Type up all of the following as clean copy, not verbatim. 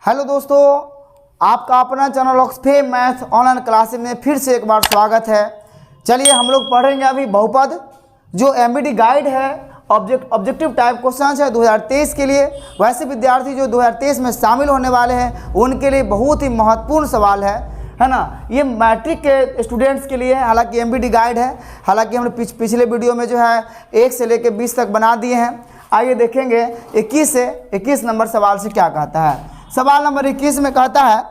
Hello दोस्तों, आपका अपना channel Oxfam math online classes में फिर से एक बार स्वागत है। चलिए हम लोग पढ़ेंगे अभी बहुपद, जो एमबीटी गाइड है, ऑब्जेक्टिव टाइप क्वेश्चन है 2023 के लिए। वैसे विद्यार्थी जो 2023 में शामिल होने वाले हैं उनके लिए बहुत ही महत्वपूर्ण सवाल है ना। ये मैट्रिक के स्टूडेंट्स के लिए है, हालांकि एमबीटी गाइड है। हालांकि हमने पिछले वीडियो में जो है 1 से लेकर 20 तक बना दिए हैं। आइए देखेंगे 21 से 21 नंबर सवाल से क्या कहता है। सवाल नंबर 21 में कहता है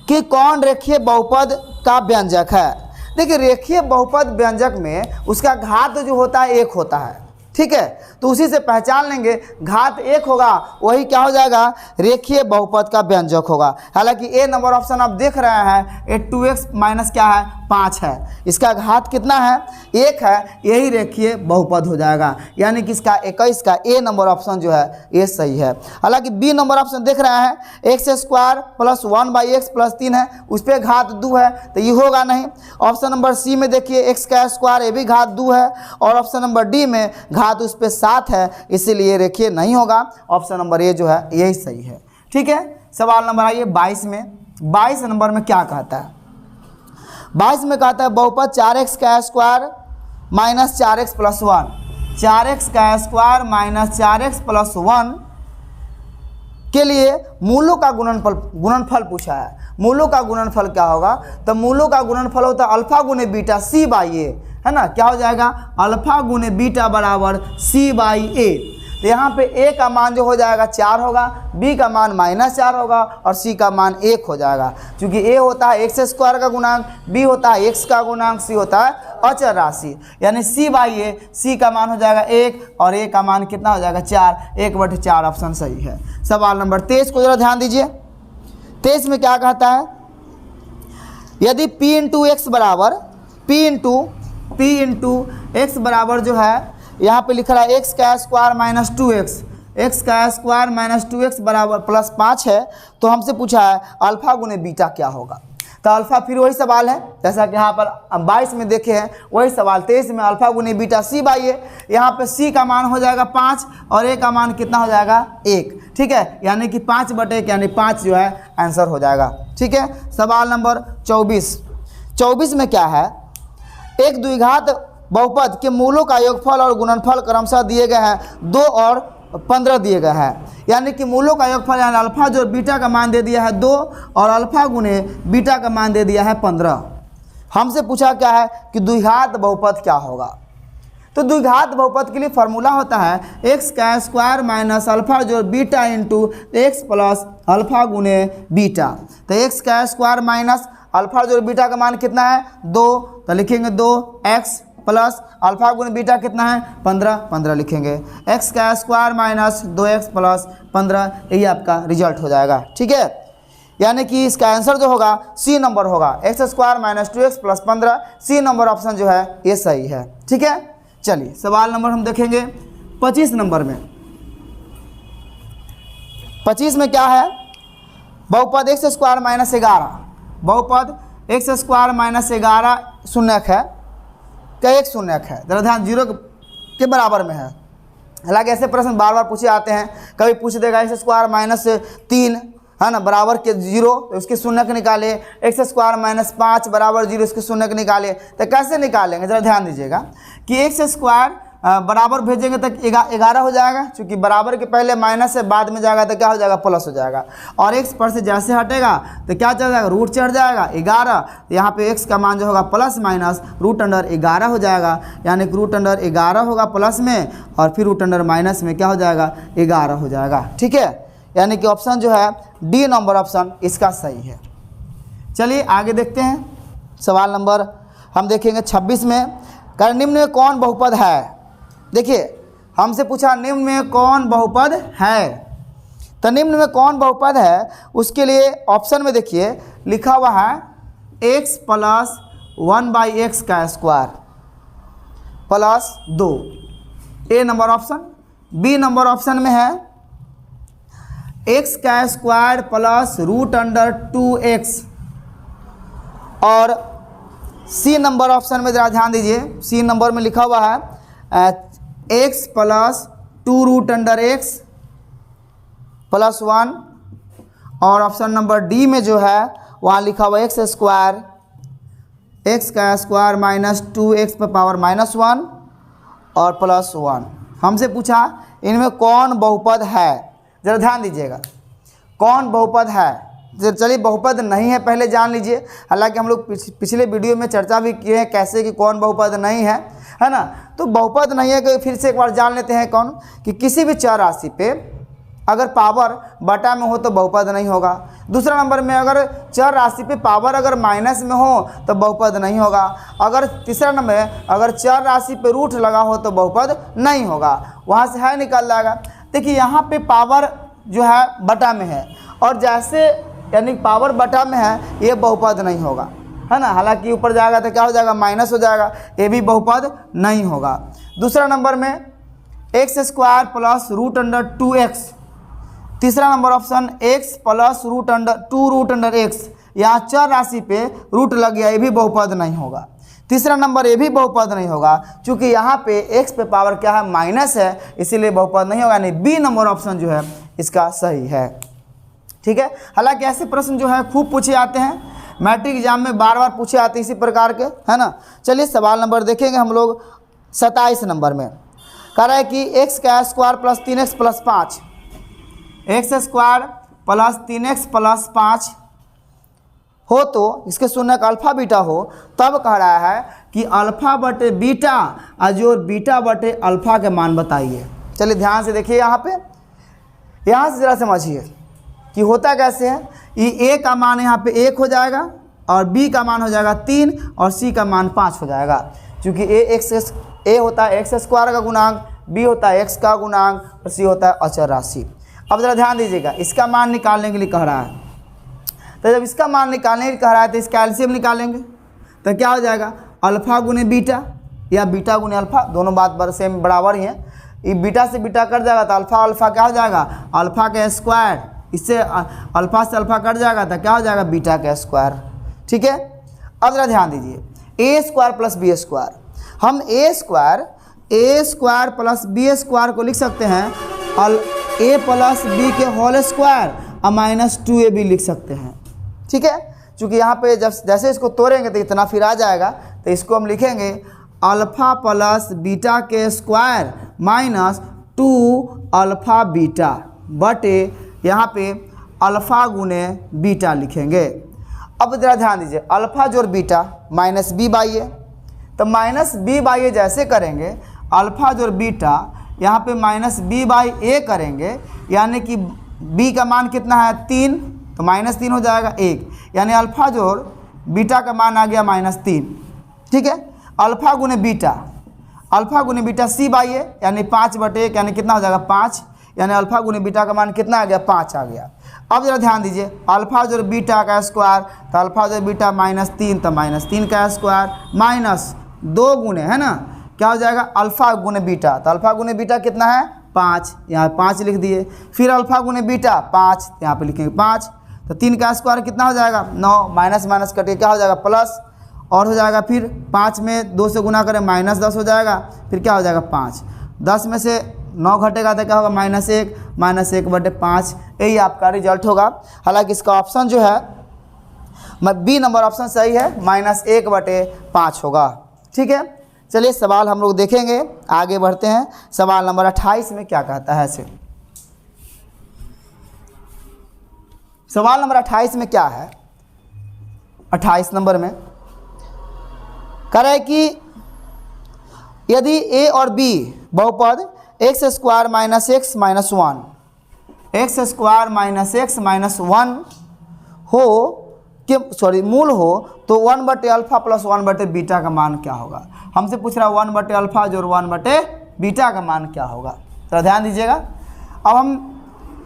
कि कौन रेखीय बहुपद का व्यंजक है। देखिए, रेखीय बहुपद व्यंजक में उसका घात जो होता है 1 होता है, ठीक है। तो उसी से पहचान लेंगे, घात 1 होगा वही क्या हो जाएगा, रेखीय बहुपद का व्यंजक होगा। हालांकि ए नंबर ऑप्शन आप देख रहे हैं, ये 2x माइनस क्या है 5 है, इसका घात कितना है 1 है, यही रेखीय बहुपद हो जाएगा। यानी कि इसका 21 का ए नंबर ऑप्शन जो है ये सही है। हालांकि बी नंबर ऑप्शन देख रहे हैं, x square plus 1/x plus 3 है, उस पर घात 2 है, तो ये होगा नहीं। ऑप्शन नंबर सी में देखिए x का स्क्वायर, ये भी घात 2 है, और ऑप्शन नंबर डी में घात उस पर 7 है, इसीलिए रेखीय नहीं होगा। ऑप्शन नंबर ए जो है यही सही है, ठीक है। सवाल नंबर आइए 22 में। 22 नंबर में क्या कहता है, 22 में कहता है बहुपद 4x का square minus 4x plus 1, 4x का स्क्वायर माइनस 4x प्लस 1 के लिए मूलों का गुणनफल पूछा है। मूलों का गुणनफल क्या होगा, तो मूलों का गुणनफल होता है अल्फा गुने बीटा सी बाई ए, है ना। क्या हो जाएगा, अल्फा गुने बीटा बराबर सी बाई ए। तो यहाँ पे ए का मान जो हो जाएगा 4 होगा, बी का मान -4 होगा, और सी का मान 1 हो जाएगा। क्योंकि ए होता है x स्क्वायर का गुणांक, बी होता है x का गुणांक, सी होता है अचर राशि। यानी सी बाई ए, सी का मान हो जाएगा 1 और ए का मान कितना हो जाएगा 4, 1/4 ऑप्शन सही है। सवाल नंबर 23 को जरा ध्यान दीजिए। 23 में क्या कहता है, यदि p इंटू एक्स बराबर p इंटू एक्स बराबर जो है, यहाँ पे लिख रहा है x का स्क्वायर माइनस 2x, x का स्क्वायर माइनस 2x बराबर प्लस 5 है, तो हमसे पूछा है अल्फा गुने बीटा क्या होगा। तो अल्फा फिर वही सवाल है जैसा कि यहाँ पर 22 में देखे हैं, वही सवाल 23 में अल्फा गुने बीटा सी बाई ए। यहाँ पे सी का मान हो जाएगा 5 और ए का मान कितना हो जाएगा 1, ठीक है। यानी कि 5/1 यानी 5 जो है आंसर हो जाएगा, ठीक है। सवाल नंबर 24 में क्या है, एक द्विघात बहुपद के मूलों का योगफल और गुणनफल क्रमशः दिए गए हैं 2 और 15 दिए गए हैं। यानी कि मूलों का योगफल यानी अल्फा जो बीटा का मान दे दिया है 2 और अल्फा गुने बीटा का मान दे दिया है 15। हमसे पूछा क्या है कि द्विघात बहुपद क्या होगा। तो द्विघात बहुपद के लिए फॉर्मूला होता है x का स्क्वायर माइनस अल्फा जो beta into x plus alpha गुने बीटा। तो x का स्क्वायर माइनस अल्फा जो बीटा का मान कितना है 2, तो लिखेंगे 2x प्लस अल्फा गुने बीटा कितना है 15 लिखेंगे। x का स्क्वायर माइनस 2x प्लस 15, यही आपका रिजल्ट हो जाएगा, ठीक है। यानी कि इसका आंसर जो होगा सी नंबर होगा, x square minus 2x plus 15, C number option जो है ये सही है, ठीक है। चलिए सवाल नंबर हम देखेंगे 25 नंबर में। 25 में क्या है, बहुपद x स्क्वायर माइनस 11, बहुपद x स्क्वायर माइनस 11 शून्यक है, क्या एक शून्यक है, जरा ध्यान 0 के बराबर में है। हालांकि ऐसे प्रश्न बार बार पूछे आते हैं, कभी पूछ देगा x स्क्वायर माइनस 3 है ना बराबर के 0, तो उसके शून्यक निकाले, x स्क्वायर माइनस 5 बराबर 0, इसके शून्यक निकाले। तो कैसे निकालेंगे, जरा ध्यान दीजिएगा कि x स्क्वायर बराबर भेजेंगे तो 11 हो जाएगा, क्योंकि बराबर के पहले माइनस से बाद में जाएगा तो क्या हो जाएगा प्लस हो जाएगा, और x पर से जैसे हटेगा तो क्या चढ़ जाएगा रूट चढ़ जाएगा 11। यहाँ पे x का मान जो होगा प्लस माइनस रूट अंडर 11 हो जाएगा। यानी कि रूट अंडर 11 होगा प्लस में, और फिर रूट अंडर माइनस में क्या हो जाएगा 11 हो जाएगा, ठीक है। यानी कि ऑप्शन जो है डी नंबर ऑप्शन इसका सही है। चलिए आगे देखते हैं। सवाल नंबर हम देखेंगे 26 में, कर निम्न में कौन बहुपद है। देखिए हमसे पूछा निम्न में कौन बहुपद है, तो निम्न में कौन बहुपद है उसके लिए ऑप्शन में देखिए लिखा हुआ है x प्लस 1/x का square plus 2, A number option. B number option में है x का square plus root under 2x, और सी नंबर ऑप्शन में जरा ध्यान दीजिए, सी नंबर में लिखा हुआ है x plus 2 root under x plus 1, और ऑप्शन नंबर डी में जो है वहाँ लिखा हुआ एक्स का स्क्वायर माइनस 2x पर पावर -1 और +1। हमसे पूछा इनमें कौन बहुपद है, ज़रा ध्यान दीजिएगा, कौन बहुपद है। चलिए बहुपद नहीं है पहले जान लीजिए, हालांकि हम लोग पिछले वीडियो में चर्चा भी किए हैं कैसे कि कौन बहुपद नहीं है ना। तो बहुपद नहीं है कि फिर से एक बार जान लेते हैं कौन, कि किसी भी चर राशि पे अगर पावर बटा में हो तो बहुपद नहीं होगा। दूसरा नंबर में अगर चर राशि पे पावर अगर माइनस में हो तो बहुपद नहीं होगा। अगर तीसरा नंबर में अगर चर राशि पे रूट लगा हो तो बहुपद नहीं होगा। वहाँ से है निकल जाएगा। देखिए यहाँ पे पावर जो है बटा में है और जैसे यानी पावर बटा में है ये बहुपद नहीं होगा, है ना। हालांकि ऊपर जाएगा तो क्या हो जाएगा, माइनस हो जाएगा, ये भी बहुपद नहीं होगा। दूसरा नंबर में x² + √2x। तीसरा नंबर ऑप्शन x + √2√x, यहाँ चर राशि पे रूट लग गया, ये भी बहुपद नहीं होगा। तीसरा नंबर ये भी बहुपद नहीं होगा क्योंकि यहाँ पे x पे पावर क्या है, माइनस है, इसीलिए बहुपद नहीं होगा। यानी बी नंबर ऑप्शन जो है इसका सही है। ठीक है। हालांकि ऐसे प्रश्न जो है खूब पूछे आते हैं, मैट्रिक एग्जाम में बार बार पूछे आते हैं इसी प्रकार के, है ना। चलिए सवाल नंबर देखेंगे हम लोग 27 नंबर में। कह रहा है कि x² + 3x + 5, x² + 3x + 5 हो तो इसके शून्य का अल्फा बीटा हो, तब कह रहा है कि अल्फा बटे बीटा और जो बीटा बटे अल्फा के मान बताइए। चलिए ध्यान से देखिए, यहाँ से ज़रा समझिए कि होता कैसे है। ये a का मान यहाँ पे 1 हो जाएगा और b का मान हो जाएगा 3 और c का मान 5 हो जाएगा, क्योंकि a होता है x² का गुणांक, b होता है x का गुणांक और c होता है अचर राशि। अब ज़रा ध्यान दीजिएगा, इसका मान निकालने के लिए कह रहा है, तो जब इसका मान निकालने के लिए कह रहा है तो इसका एलसीएम निकालेंगे तो क्या हो जाएगा, अल्फा गुने बीटा या बीटा गुने अल्फा, दोनों बात सेम बराबर ही है। ये बीटा से बीटा कट जाएगा तो अल्फा अल्फा क्या हो जाएगा, अल्फा का स्क्वायर, इससे अल्फा से अल्फा कट जाएगा तो क्या हो जाएगा, बीटा का स्क्वायर। ठीक है। अब जरा ध्यान दीजिए, a² + b², हम a² + b² को लिख सकते हैं a + b के होल स्क्वायर और -2ab लिख सकते हैं। ठीक है। क्योंकि यहाँ पे जब जैसे इसको तोड़ेंगे तो इतना फिर आ जाएगा, तो इसको हम लिखेंगे अल्फा + बीटा के स्क्वायर -2 अल्फा बीटा बटे यहाँ पे अल्फ़ा गुने बीटा लिखेंगे। अब ज़रा ध्यान दीजिए, अल्फ़ा जोड़ बीटा -b/a, तो -b/a जैसे करेंगे अल्फ़ा जोड़ बीटा यहाँ पे -b/a करेंगे, यानी कि b का मान कितना है 3, तो -3 हो जाएगा 1, यानी अल्फ़ा जोड़ बीटा का मान आ गया -3। ठीक है। अल्फ़ा गुने बीटा c/a यानी 5/1, यानी कितना हो जाएगा 5, यानी अल्फा गुने बीटा का मान कितना आ गया, 5 आ गया। अब जरा ध्यान दीजिए, अल्फा जो बीटा का स्क्वायर, तो अल्फा जो बीटा -3, तो -3 का स्क्वायर -2 गुने, है ना, क्या हो जाएगा, अल्फा गुने बीटा, तो अल्फा गुने बीटा कितना है 5, यहाँ 5 लिख दिए। फिर अल्फा गुने बीटा 5, यहाँ पे लिखेंगे 5, तो 3 का स्क्वायर कितना हो जाएगा 9, माइनस कटिए क्या हो जाएगा प्लस, और हो जाएगा फिर 5 में 2 से गुना करें -10 हो जाएगा, फिर क्या हो जाएगा 5, 10 में से 9 घटेगा तो क्या होगा -1/5, यही आपका रिजल्ट होगा। हालांकि इसका ऑप्शन जो है बी नंबर ऑप्शन सही है, -1/5 होगा। ठीक है। चलिए सवाल हम लोग देखेंगे, आगे बढ़ते हैं। सवाल नंबर 28 में क्या कहता है ऐसे, सवाल नंबर 28 में क्या है, 28 नंबर में कह रहा है कि यदि a और b बहुपद x² - x - 1 हो कि मूल हो तो 1/α + 1/बीटा का मान क्या होगा। हमसे पूछ रहा है 1/α जोड़ 1/बीटा का मान क्या होगा। तो ध्यान दीजिएगा, अब हम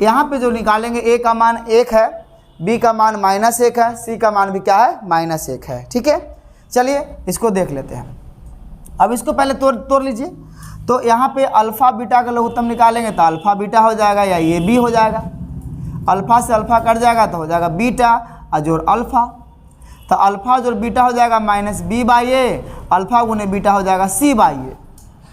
यहाँ पे जो निकालेंगे a का मान 1 है, b का मान -1 है, c का मान भी क्या है -1 है। ठीक है। चलिए इसको देख लेते हैं। अब इसको पहले तोड़ लीजिए, तो यहाँ पे अल्फ़ा बीटा का लघुत्तम निकालेंगे तो अल्फ़ा बीटा हो जाएगा या ये b हो जाएगा, अल्फ़ा से अल्फ़ा कट जाएगा तो हो जाएगा बीटा और जोड़ अल्फ़ा, तो अल्फ़ा जोड़ बीटा हो जाएगा -b/a, अल्फ़ा गुने बीटा हो जाएगा c/a।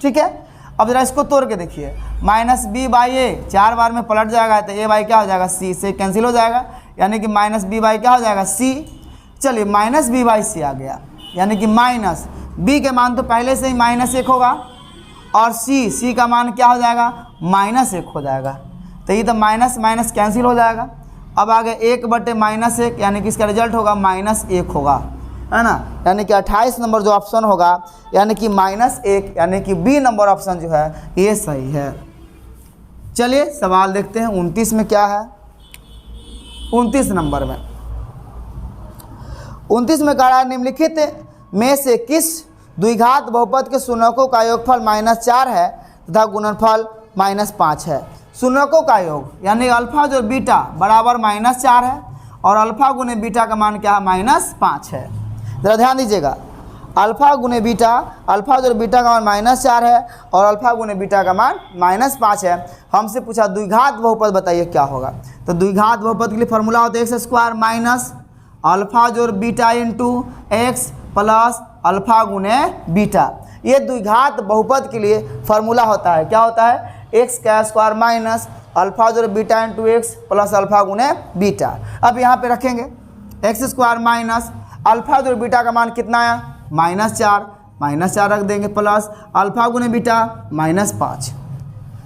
ठीक है। अब ज़रा इसको तोड़ के देखिए, -b/a 4 बार में पलट जाएगा तो a/क्या हो जाएगा c से कैंसिल हो जाएगा, यानी कि माइनस बी बाई क्या हो जाएगा सी। चलिए माइनस बी बाई सी आ गया, यानी कि माइनस बी के मान तो पहले से ही -1 होगा और सी का मान क्या हो जाएगा -1 हो जाएगा। तो ये तो माइनस माइनस कैंसिल हो जाएगा। अब आगे 1/-1 यानी कि इसका रिजल्ट होगा -1 होगा, है ना। यानी कि 28 नंबर जो ऑप्शन होगा यानी कि -1 यानी कि बी नंबर ऑप्शन जो है ये सही है। चलिए सवाल देखते हैं 29 में क्या है। 29 नंबर में 29 में कह रहा है निम्नलिखित में से किस द्विघात बहुपद के शून्यकों का योगफल -4 है तथा गुणनफल -5 है। शून्यकों का योग यानी अल्फा जो बीटा बराबर -4 है और अल्फा गुने बीटा का मान क्या है -5 है। जरा ध्यान दीजिएगा, अल्फा गुने बीटा, अल्फा जो बीटा का मान -4 है और अल्फा गुने बीटा का मान -5 है। हमसे पूछा द्विघात बहुपद बताइए क्या होगा। तो द्विघात बहुपद के लिए फॉर्मूला होता है x² माइनस अल्फा जोड़ beta into x plus alpha गुने बीटा। ये द्विघात बहुपद के लिए फॉर्मूला होता है, क्या होता है x² माइनस अल्फा जोड़ beta into x plus alpha गुने बीटा। अब यहाँ पे रखेंगे x² माइनस अल्फा जोड़ बीटा का मान कितना आया -4 रख देंगे प्लस अल्फा गुने बीटा -5।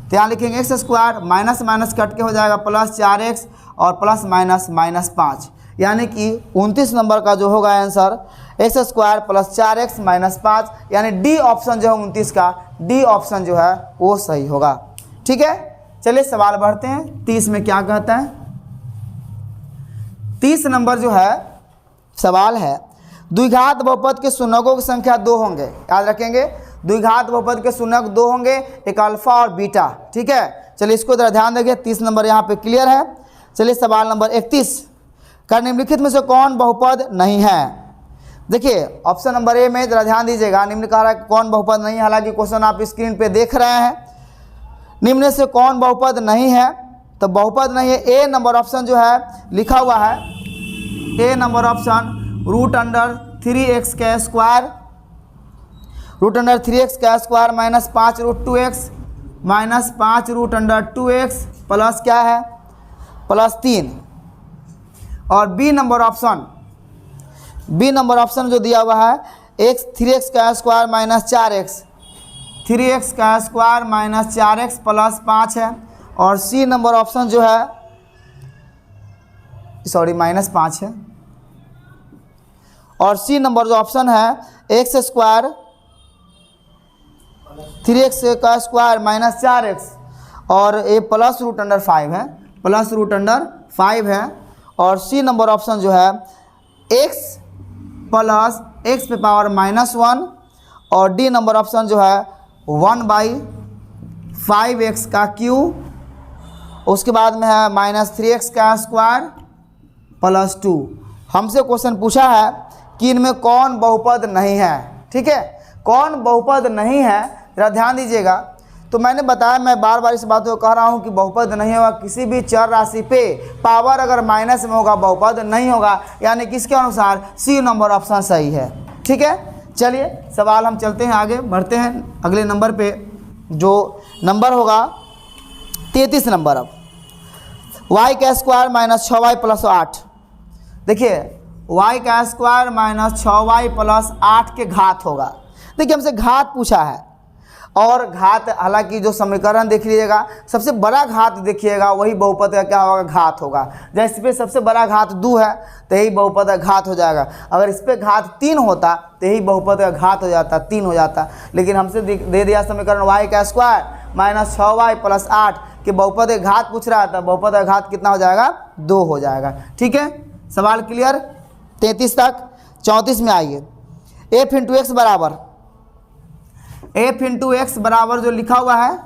तो यहाँ लिखेंगे x² माइनस माइनस कट के हो जाएगा प्लस 4x और प्लस माइनस -5, यानी कि 29 नंबर का जो होगा आंसर x² प्लस 4x -5, यानी डी ऑप्शन जो है 29 का डी ऑप्शन जो है वो सही होगा। ठीक है, चलिए सवाल बढ़ते हैं। 30 में क्या कहता है। 30 नंबर जो है सवाल है द्विघात बहुपद के शून्यकों की संख्या 2 होंगे। याद रखेंगे द्विघात बहुपद के शून्यक 2 होंगे, एक अल्फा और बीटा। ठीक है, चलिए इसको जरा ध्यान देखिए। 30 नंबर यहाँ पे क्लियर है। चलिए सवाल नंबर 31 का निम्नलिखित में से कौन बहुपद नहीं है। देखिए ऑप्शन नंबर ए में जरा ध्यान दीजिएगा, निम्न कह रहा है कौन बहुपद नहीं है। हालांकि क्वेश्चन आप स्क्रीन पे देख रहे हैं। निम्न से कौन बहुपद नहीं है, तो बहुपद नहीं है ए नंबर ऑप्शन जो है लिखा हुआ है, A number option √3x² √3x² minus 5√2x minus 5√2x plus क्या है +3। और बी नंबर ऑप्शन जो दिया हुआ है 3x² minus 4x 3x² minus 4x plus 5 है। और सी नंबर ऑप्शन जो है -5 है। और सी नंबर जो ऑप्शन है x² 3x² माइनस 4x और ये +√5 है, +√5 है। और सी नंबर ऑप्शन जो है x प्लस x पे पावर -1 और डी नंबर ऑप्शन जो है 1/5x का क्यूब, उसके बाद में है -3x² प्लस 2। हमसे क्वेश्चन पूछा है कि इनमें कौन बहुपद नहीं है। ठीक है, कौन बहुपद नहीं है जरा ध्यान दीजिएगा। तो मैंने बताया, मैं बार बार इस बात को कह रहा हूँ कि बहुपद नहीं होगा किसी भी चर राशि पे पावर अगर माइनस में होगा बहुपद नहीं होगा, यानी किसके अनुसार सी नंबर ऑप्शन सही है। ठीक है, चलिए सवाल हम चलते हैं आगे बढ़ते हैं अगले नंबर पे, जो नंबर होगा 33 नंबर। अब y² माइनस 6y प्लस 8। देखिए y² माइनस 6y प्लस 8 के घात होगा। देखिए हमसे घात पूछा है और घात, हालांकि जो समीकरण देख लीजिएगा सबसे बड़ा घात देखिएगा वही बहुपद का क्या होगा घात होगा। जैसे पे सबसे बड़ा घात 2 है तो यही बहुपद का घात हो जाएगा। अगर इस पर घात 3 होता तो यही बहुपद का घात हो जाता, 3 हो जाता। लेकिन हमसे दे दिया समीकरण y² माइनस 6y प्लस 8 के बहुपद का घात पूछ रहा था, बहुपद का घात कितना हो जाएगा 2 हो जाएगा। ठीक है, सवाल क्लियर 33 तक। 34 में आइए, f x बराबर जो लिखा हुआ है,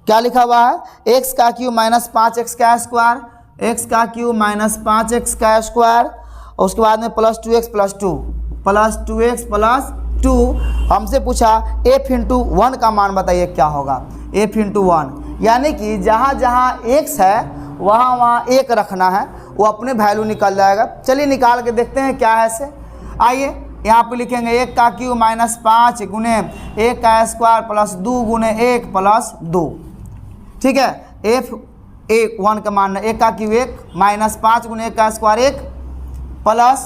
क्या लिखा हुआ है x का क्यूब माइनस 5x का स्क्वायर, x का क्यूब माइनस 5x का स्क्वायर और उसके बाद में plus 2x plus 2x plus 2। हमसे पूछा f × 1 का मान बताइए क्या होगा। f × 1 यानी कि जहाँ जहाँ x है वहाँ वहाँ 1 रखना है, वो अपने वैल्यू निकल जाएगा। चलिए निकाल के देखते हैं क्या है ऐसे। आइए यहाँ पे लिखेंगे 1 का क्यूब माइनस 5 गुने 1 का स्क्वायर प्लस 2 गुने 1 प्लस 2। ठीक है, f एक 1 का मान 1 का क्यू 1 माइनस 5 गुने 1 का स्क्वायर 1 प्लस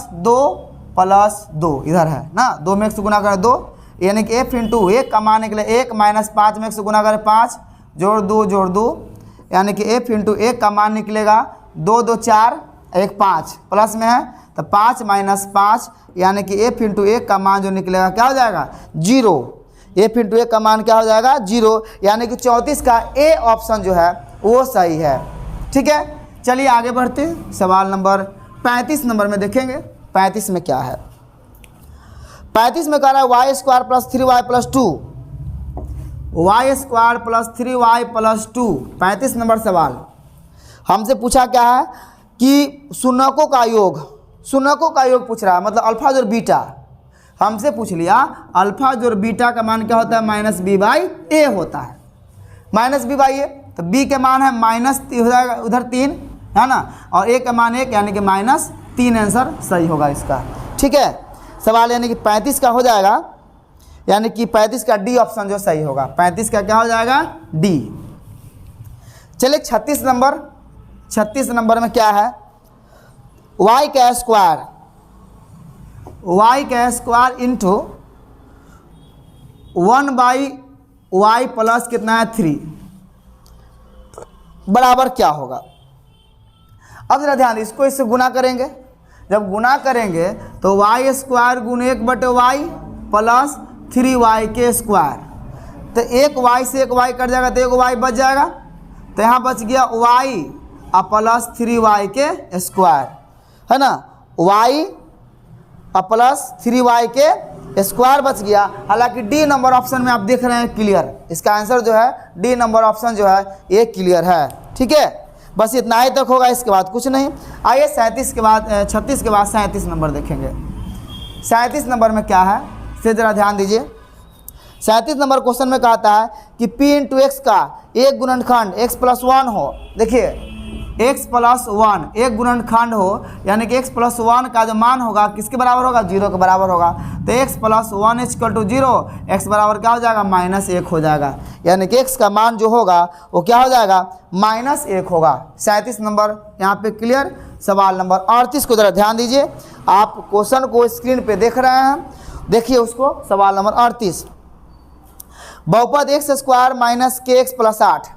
2 इधर है ना, 2 में 1 से गुना करें 2, यानी कि f इंटू 1 का मान निकले 1 माइनस 5 में 1 से गुना करें 5 जोड़ 2 यानी कि f इंटू 1 का मान निकलेगा 2 2 4 1 5 प्लस में है तो 5 माइनस 5 यानी कि f इंटू 1 का मान जो निकलेगा क्या हो जाएगा 0। f इंटू 1 का मान क्या हो जाएगा 0, यानी कि 34 का ए ऑप्शन जो है वो सही है। ठीक है, चलिए आगे बढ़ते हैं। सवाल नंबर 35 नंबर में देखेंगे 35 में क्या है। 35 में कह रहा है y square plus 3y plus 2, y square plus 3y plus 2। 35 number सवाल हमसे पूछा क्या है कि शून्यकों का योग, शून्यकों का योग पूछ रहा है, मतलब अल्फा जोड़ बीटा हमसे पूछ लिया। अल्फा जोड़ बीटा का मान क्या होता है माइनस बी बाई ए होता है, माइनस बी बाई ए, तो बी के मान है माइनस हो जाएगा उधर 3 है ना, और ए का मान 1 यानी कि माइनस 3 आंसर सही होगा इसका। ठीक है, सवाल यानी कि 35 का हो जाएगा, यानी कि 35 का डी ऑप्शन जो सही होगा। 35 का क्या हो जाएगा डी। चलिए 36 नंबर, 36 नंबर में क्या है y का square into 1 by y plus कितना है 3 बराबर क्या होगा। अब जरा ध्यान, इसको इससे गुना करेंगे, जब गुना करेंगे तो वाई स्क्वायर गुने 1/y प्लस 3y के स्क्वायर, तो एक y से एक y कट जाएगा तो एक y बच जाएगा, तो यहाँ बच गया y और प्लस 3y के स्क्वायर है ना, y और प्लस 3y के स्क्वायर बच गया। हालांकि डी नंबर ऑप्शन में आप देख रहे हैं क्लियर, इसका आंसर जो है डी नंबर ऑप्शन जो है ये क्लियर है। ठीक है, बस इतना ही तक होगा, इसके बाद कुछ नहीं। आइए 37 के बाद 36 के बाद 37 नंबर देखेंगे। 37 नंबर में क्या है से ज़रा ध्यान दीजिए। 37 नंबर क्वेश्चन में कहता है कि p इंटू एक्स का एक गुणनखंड x प्लस 1 हो। देखिए x प्लस 1 एक गुणनखंड हो, यानी कि x प्लस 1 का जो मान होगा किसके बराबर होगा 0 के बराबर होगा, तो x plus 1 equal to 0, x बराबर क्या हो जाएगा -1 हो जाएगा, यानी कि x का मान जो होगा वो क्या हो जाएगा -1 होगा। 37 नंबर यहाँ पे क्लियर। सवाल नंबर 38 को ज़रा ध्यान दीजिए, आप क्वेश्चन को स्क्रीन पे देख रहे हैं, देखिए उसको। सवाल नंबर 38, बहुपद एक्स स्क्वायर माइनस के x plus 8,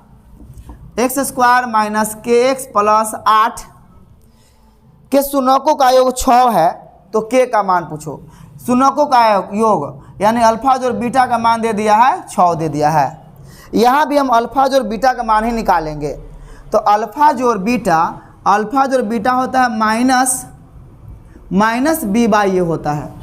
x square minus के एक्स प्लस 8 के शून्यकों का योग 6 है, तो के का मान पूछो। शून्यकों का योग यानी अल्फा जोड़ बीटा का मान दे दिया है 6 दे दिया है, यहाँ भी हम अल्फा जोड़ बीटा का मान ही निकालेंगे। तो अल्फा जोड़ बीटा होता है माइनस बी बाई ए होता है।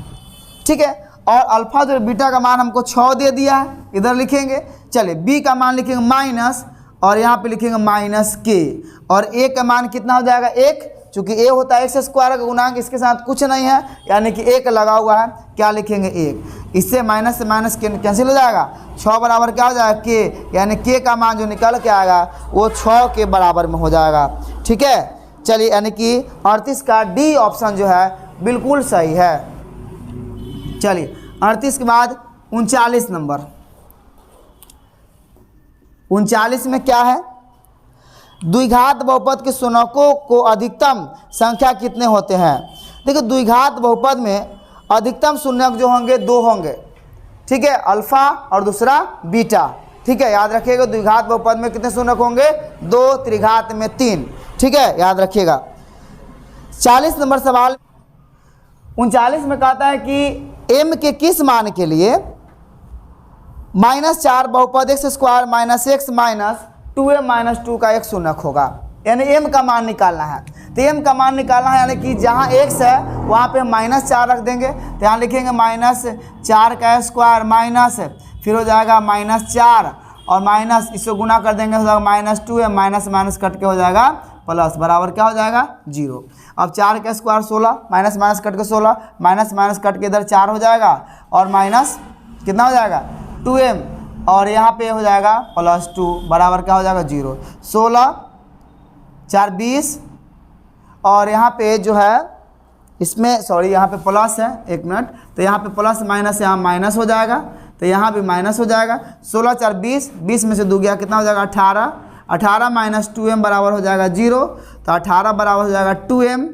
ठीक है, और अल्फा जोड़ बीटा का मान हमको 6 दे दिया है, इधर लिखेंगे। चलिए बी का मान लिखेंगे माइनस, और यहाँ पे लिखेंगे माइनस के, और ए का मान कितना हो जाएगा 1, चूँकि ए होता है एक्स स्क्वायर का गुणांक, इसके साथ कुछ नहीं है यानी कि 1 लगा हुआ है, क्या लिखेंगे 1। इससे माइनस से माइनस कैंसिल हो जाएगा, 6 बराबर क्या हो जाएगा के, यानी के का मान जो निकल के आएगा वो 6 के बराबर में हो जाएगा। ठीक है, चलिए यानी कि 38 का डी ऑप्शन जो है बिल्कुल सही है। चलिए 38 के बाद 39 नंबर, 39 में क्या है, द्विघात बहुपद के शून्यकों को अधिकतम संख्या कितने होते हैं। देखिए द्विघात बहुपद में अधिकतम शून्यक जो होंगे 2 होंगे। ठीक है, अल्फा और दूसरा बीटा। ठीक है, याद रखिएगा द्विघात बहुपद में कितने शून्यक होंगे 2, त्रिघात में 3। ठीक है, याद रखिएगा। 40 नंबर सवाल 39 में कहता है कि m के किस मान के लिए -4 बहुपद x square minus x minus 2m minus 2 का एक शून्यक होगा, यानी m का मान निकालना है। तो m का मान निकालना है, यानी कि जहाँ x है वहाँ पे -4 रख देंगे, तो यहाँ लिखेंगे -4 का स्क्वायर माइनस, फिर हो जाएगा -4 और माइनस, इसको गुना कर देंगे हो जाएगा -2m, माइनस माइनस कट के हो जाएगा प्लस, बराबर क्या हो जाएगा 0। अब 4 का स्क्वायर 16, माइनस माइनस कट के 16, माइनस माइनस कट के इधर 4 हो जाएगा, और माइनस कितना हो जाएगा 2m, और यहाँ पे हो जाएगा +2, बराबर क्या हो जाएगा 0। 16 4 20, और यहाँ पे जो है इसमें सॉरी यहाँ पे प्लस है, 1 मिनट, तो यहाँ पे प्लस माइनस यहाँ माइनस हो जाएगा, तो यहाँ भी माइनस हो जाएगा। 16 4 20, 20 में से 2 गया कितना हो जाएगा 18, 18 माइनस 2m बराबर हो जाएगा 0, तो 18 बराबर हो जाएगा 2m,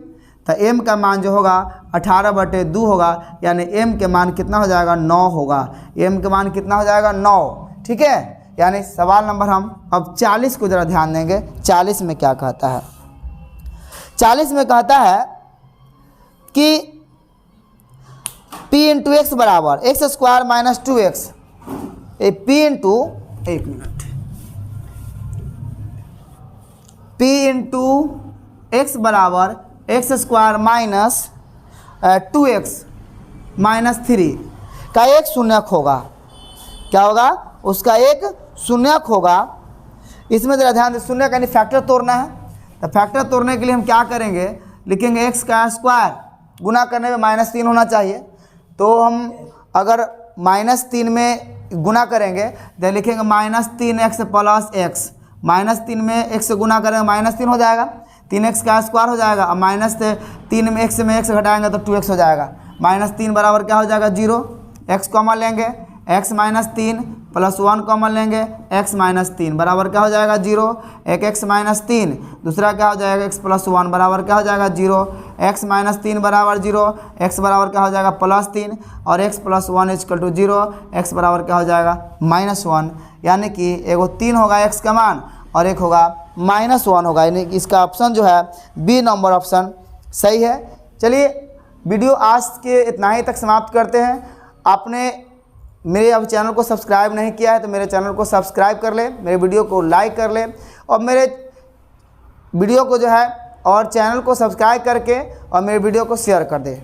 तो m का मान जो होगा 18/2 होगा, यानी m के मान कितना हो जाएगा 9 होगा, m के मान कितना हो जाएगा 9। ठीक है, यानी सवाल नंबर हम अब 40 को ज़रा ध्यान देंगे। 40 में क्या कहता है, 40 में कहता है कि p इंटू एक्स बराबर x square minus 2x, p into, एक मिनट, p इंटू एक्स बराबर x square minus 2x minus 3 का एक शून्यक होगा। क्या होगा, उसका एक शून्यक होगा। इसमें ज़रा ध्यान दें, शून्यक यानी फैक्टर तोड़ना है, तो फैक्टर तोड़ने के लिए हम क्या करेंगे, लिखेंगे एक्स का स्क्वायर, गुना करने में -3 होना चाहिए, तो हम अगर -3 में गुना करेंगे तो लिखेंगे -3x प्लस x, -3 में x से गुना करेंगे -3 हो जाएगा, 3x का स्क्वायर हो जाएगा, और -3 में x घटाएंगे तो 2x हो जाएगा। -3 बराबर क्या हो जाएगा 0, x कॉमन लेंगे, x -3 प्लस 1 कॉमन लेंगे, x -3 बराबर क्या हो जाएगा 0, एक x -3, दूसरा क्या हो जाएगा x प्लस 1 बराबर क्या हो जाएगा 0, x -3 बराबर 0, x बराबर क्या हो जाएगा +3, और x plus 1 equal to 0, x बराबर क्या हो जाएगा -1, यानी कि एगो 3 होगा x का मान और एक होगा -1 होगा, यानी कि इसका ऑप्शन जो है बी नंबर ऑप्शन सही है। चलिए वीडियो आज के इतना ही तक समाप्त करते हैं। आपने मेरे अब चैनल को सब्सक्राइब नहीं किया है तो मेरे चैनल को सब्सक्राइब कर ले, मेरे वीडियो को लाइक कर ले, और मेरे वीडियो को जो है और चैनल को सब्सक्राइब करके और मेरे वीडियो को शेयर कर दे।